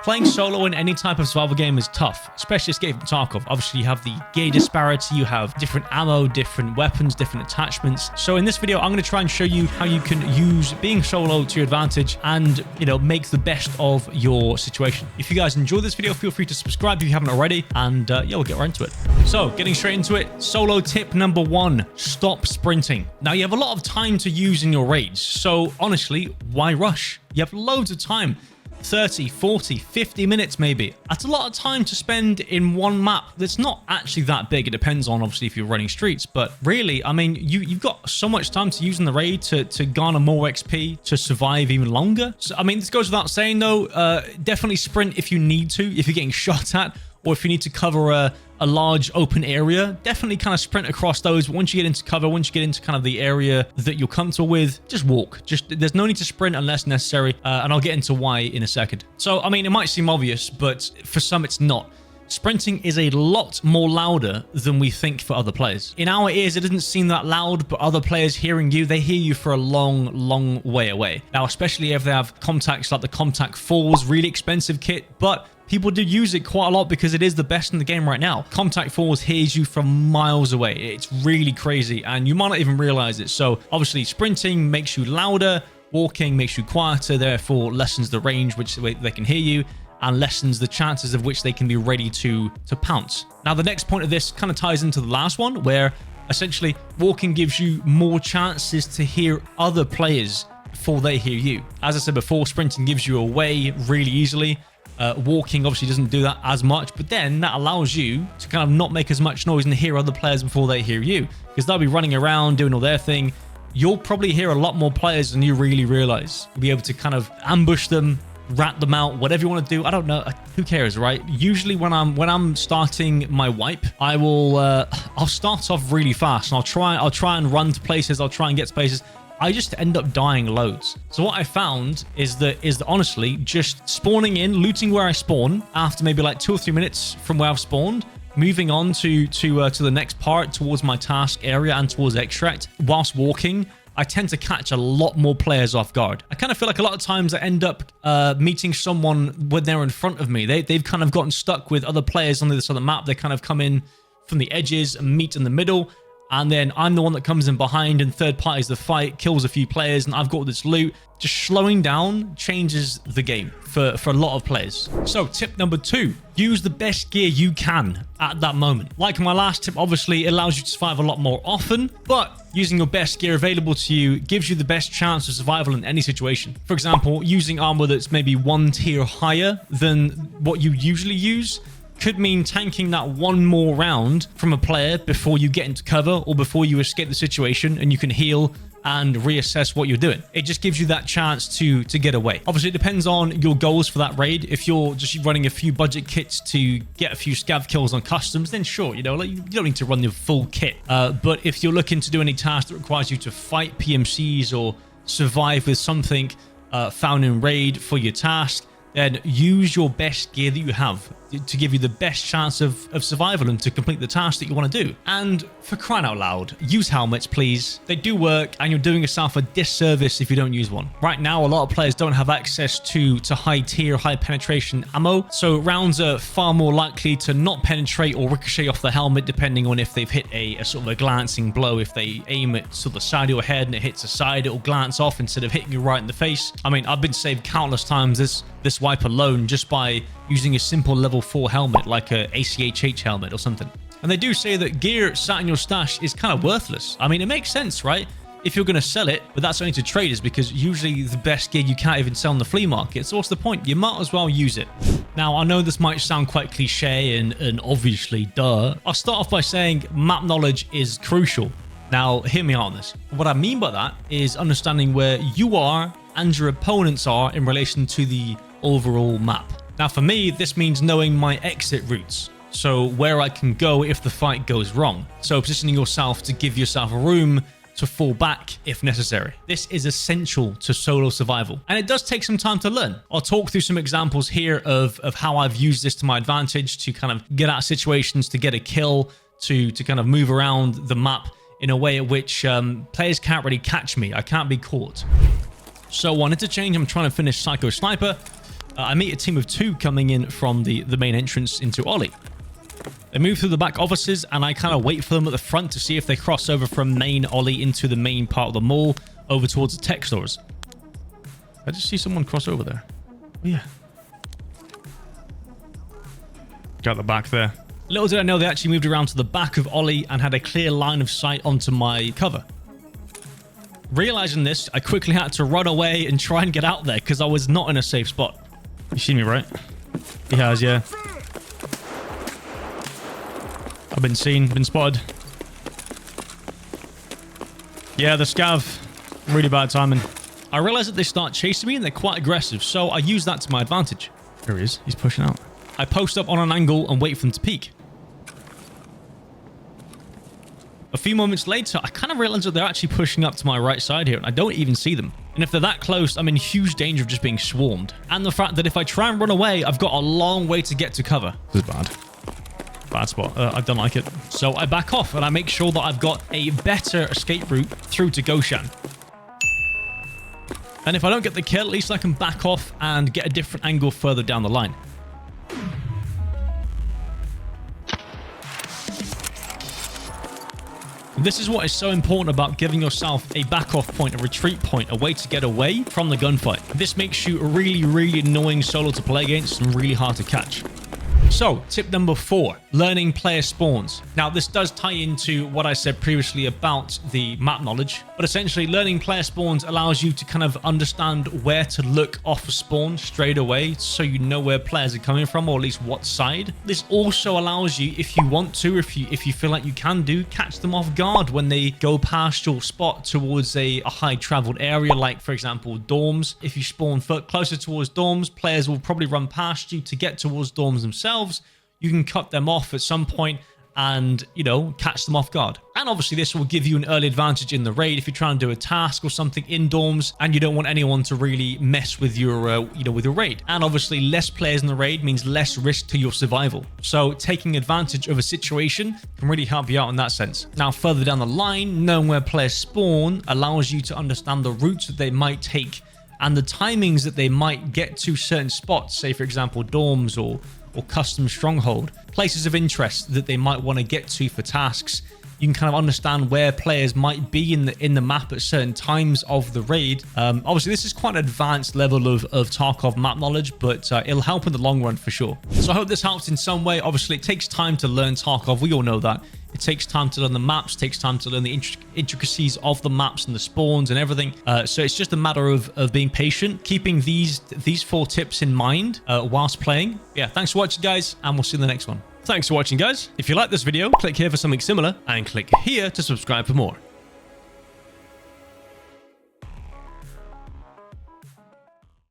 Playing solo in any type of survival game is tough, especially Escape from Tarkov. Obviously, you have the gear disparity, you have different ammo, different weapons, different attachments. So in this video, I'm going to try and show you how you can use being solo to your advantage and, make the best of your situation. If you guys enjoyed this video, feel free to subscribe if you haven't already, and yeah, we'll get right into it. So getting straight into it, solo tip number 1, stop sprinting. Now, you have a lot of time to use in your raids, so honestly, why rush? You have loads of time. 30, 40, 50 minutes maybe. That's a lot of time to spend in one map that's not actually that big. It depends on, obviously, if you're running streets. But really, I mean, you've got so much time to use in the raid to garner more XP, to survive even longer. So, I mean, this goes without saying, though. Definitely sprint if you need to, if you're getting shot at, or if you need to cover a large open area, definitely kind of sprint across those. But once you get into cover, once you get into kind of the area that you're comfortable with, just walk. There's no need to sprint unless necessary, and I'll get into why in a second. So, I mean, it might seem obvious, but for some it's not. Sprinting is a lot more louder than we think for other players. In our ears, it doesn't seem that loud, but other players hearing you, they hear you for a long, long way away. Now, especially if they have contacts like the Contact 4's really expensive kit, but people do use it quite a lot because it is the best in the game right now. Contact 4's hears you from miles away. It's really crazy, and you might not even realize it. So obviously sprinting makes you louder, walking makes you quieter, therefore lessens the range which they can hear you, and lessens the chances of which they can be ready to pounce. Now, the next point of this kind of ties into the last one, where essentially walking gives you more chances to hear other players before they hear you. As I said before, sprinting gives you away really easily. Walking obviously doesn't do that as much, but then that allows you to kind of not make as much noise and hear other players before they hear you, because they'll be running around doing all their thing. You'll probably hear a lot more players than you really realize. You'll be able to kind of ambush them, rat them out, whatever you want to do. I don't know, who cares, right? Usually when I'm starting my wipe, I'll start off really fast, and I'll try and run to places, I'll try and get spaces. I just end up dying loads. So what I found is that honestly, just spawning in, looting where I spawn after maybe like 2 or 3 minutes from where I've spawned, moving on to the next part towards my task area and towards extract, whilst walking, I tend to catch a lot more players off guard. I kind of feel like a lot of times I end up meeting someone when they're in front of me. They've kind of gotten stuck with other players on this other map. They kind of come in from the edges and meet in the middle. And then I'm the one that comes in behind, and third parties the fight, kills a few players, and I've got this loot. Just slowing down changes the game for a lot of players. So tip number 2, use the best gear you can at that moment. Like my last tip, obviously it allows you to survive a lot more often, but using your best gear available to you gives you the best chance of survival in any situation. For example, using armor that's maybe 1 tier higher than what you usually use could mean tanking that one more round from a player before you get into cover or before you escape the situation, and you can heal and reassess what you're doing. It just gives you that chance to get away. Obviously, it depends on your goals for that raid. If you're just running a few budget kits to get a few scav kills on customs, then sure, you don't need to run the full kit. But if you're looking to do any task that requires you to fight PMCs or survive with something found in raid for your task, then use your best gear that you have to give you the best chance of survival and to complete the task that you want to do. And for crying out loud, use helmets, please. They do work, and you're doing yourself a disservice if you don't use one. Right now, a lot of players don't have access to high tier, high penetration ammo, so rounds are far more likely to not penetrate or ricochet off the helmet, depending on if they've hit a sort of a glancing blow. If they aim at sort of the side of your head and it hits the side, it'll glance off instead of hitting you right in the face. I mean, I've been saved countless times this wipe alone just by using a simple level 4 helmet like a ACHH helmet or something. And they do say that gear sat in your stash is kind of worthless. I mean, it makes sense, right? If you're going to sell it, but that's only to traders, because usually the best gear you can't even sell on the flea market. So what's the point? You might as well use it. Now, I know this might sound quite cliche and obviously duh. I'll start off by saying map knowledge is crucial. Now, hear me out on this. What I mean by that is understanding where you are and your opponents are in relation to the overall map. Now, for me, this means knowing my exit routes, so where I can go if the fight goes wrong. So positioning yourself to give yourself room to fall back if necessary. This is essential to solo survival, and it does take some time to learn. I'll talk through some examples here of how I've used this to my advantage to kind of get out of situations, to get a kill, to kind of move around the map in a way at which players can't really catch me. I can't be caught. So on Interchange, I'm trying to finish Psycho Sniper. I meet a team of 2 coming in from the main entrance into Ollie. They move through the back offices, and I kind of wait for them at the front to see if they cross over from main Ollie into the main part of the mall, over towards the tech stores. I just see someone cross over there. Oh, yeah. Got the back there. Little did I know they actually moved around to the back of Ollie and had a clear line of sight onto my cover. Realizing this, I quickly had to run away and try and get out there because I was not in a safe spot. You see me, right? He has, yeah. I've been seen, been spotted. Yeah, the scav. Really bad timing. I realize that they start chasing me and they're quite aggressive, so I use that to my advantage. There he is. He's pushing out. I post up on an angle and wait for them to peek. A few moments later, I kind of realize that they're actually pushing up to my right side here, and I don't even see them. And if they're that close, I'm in huge danger of just being swarmed. And the fact that if I try and run away, I've got a long way to get to cover. This is bad. Bad spot. I don't like it. So I back off and I make sure that I've got a better escape route through to Goshan. And if I don't get the kill, at least I can back off and get a different angle further down the line. This is what is so important about giving yourself a back-off point, a retreat point, a way to get away from the gunfight. This makes you a really, really annoying solo to play against and really hard to catch. So, tip number 4, learning player spawns. Now, this does tie into what I said previously about the map knowledge, but essentially learning player spawns allows you to kind of understand where to look off a spawn straight away so you know where players are coming from, or at least what side. This also allows you, if you want to, if you feel like you can do, catch them off guard when they go past your spot towards a high traveled area, like for example dorms. If you spawn closer towards dorms, players will probably run past you to get towards dorms themselves. You can cut them off at some point and, you know, catch them off guard. And obviously this will give you an early advantage in the raid if you're trying to do a task or something in dorms and you don't want anyone to really mess with your, with your raid. And obviously less players in the raid means less risk to your survival. So taking advantage of a situation can really help you out in that sense. Now, further down the line, knowing where players spawn allows you to understand the routes that they might take and the timings that they might get to certain spots, say for example dorms or custom stronghold, places of interest that they might want to get to for tasks. You can kind of understand where players might be in the map at certain times of the raid. Obviously, this is quite an advanced level of Tarkov map knowledge, but it'll help in the long run for sure. So I hope this helps in some way. Obviously, it takes time to learn Tarkov. We all know that. It takes time to learn the maps, takes time to learn the intricacies of the maps and the spawns and everything. So it's just a matter of being patient, keeping these 4 tips in mind whilst playing. Yeah, thanks for watching, guys, and we'll see you in the next one. Thanks for watching, guys. If you like this video, click here for something similar and click here to subscribe for more.